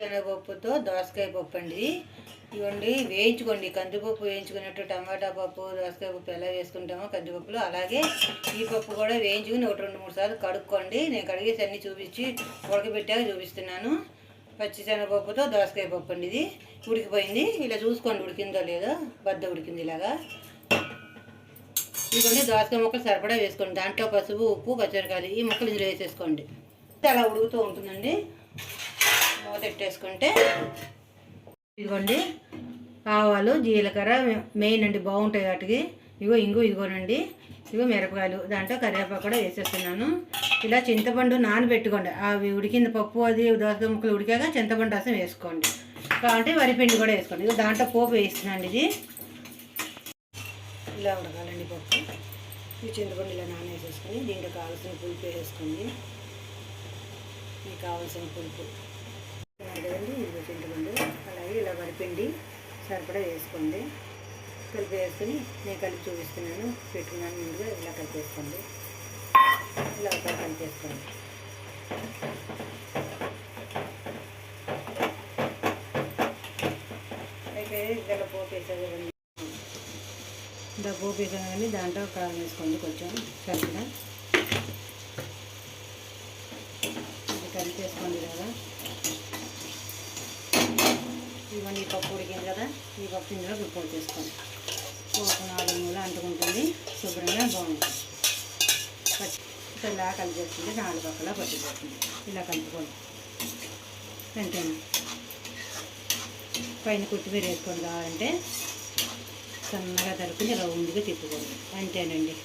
శనగపప్పుతో దోసకాయ పప్పు అండి. ఇవ్వండి వేయించుకోండి. కందిపప్పు వేయించుకున్నట్టు టమాటా పప్పు దోసకాయ పప్పు ఎలా వేసుకుంటామో కందిపప్పులో అలాగే ఈ పప్పు కూడా వేయించుకుని 1-2-3 సార్లు కడుక్కోండి. నేను కడిగేసి అన్నీ చూపించి ఉడకబెట్టాక చూపిస్తున్నాను. పచ్చి శనగపప్పుతో దోసకాయ పప్పు అండి. ఇది ఉడికిపోయింది. ఇలా చూసుకోండి ఉడికిందో లేదో. బద్ద ఉడికింది ఇలాగా. ఇదిగోండి దోసకాయ ముక్కలు సరిపడా వేసుకోండి. దాంట్లో పసుపు ఉప్పు పచ్చిమిరపకాయలు ఈ ముక్కలు ఇందులో వేసేసుకోండి. అలా ఉడుకుతూ ఉంటుందండి. మూత పెట్టేసుకుంటే ఇదిగోండి ఆవాలు జీలకర్ర మెయిన్ అండి, బాగుంటాయి వాటికి. ఇదిగోనండి మిరపకాయలు, దాంట్లో కరివేపాకు కూడా వేసేస్తున్నాను. ఇలా చింతపండు నానబెట్టుకోండి. అవి ఉడికింది పప్పు అది దోసకాయ ముక్కలు ఉడికాక చింతపండు రసం వేసుకోండి. కావాలంటే వరిపిండి కూడా వేసుకోండి. ఇదిగో దాంట్లో పోపు వేస్తున్నాండి. ఇది ఇలా ఉడకాలండి పప్పు. ఈ చింతపండు ఇలా నానేసేసుకొని దీంట్లో కావాల్సిన పులుపు వేసుకోండి. మీకు కావాల్సిన పులుపు కదండి. ఇది చింతపండు అలాగే ఇలా వరిపిండి సరిపడా వేసుకోండి. కలిపి వేసుకొని నేను కలిపి చూపిస్తున్నాను. పెట్టుకున్నాను ముందుగా. ఇలా కలిపేసుకోండి. ఇలా కలిపేసుకోండి. అయితే ఇలా పోపు వేసాను కదండి. ఇలా పోపు వేసాను కానీ దాంట్లో కారం వేసుకోండి కొంచెం కలిపిన. ఇది కలిపేసుకోండి కదా. ఇవన్నీ పప్పు ఉడికింది కదా. ఈ పప్పు ఇందులో పోపు చేసుకోండి. పోపు 4 మూల అంటుకుంటుంది. శుభ్రంగా బాగుంటుంది. ఇలా కలిపేస్తుంది. 4 పక్కలా పట్టిపోతుంది. ఇలా కలుపుకోండి. అంతేనా. పైన కొత్తిమీర వేసుకొని కావాలంటే సన్నగా తరుపుని రౌండ్గా తిప్పుకోండి. అంతేనండి.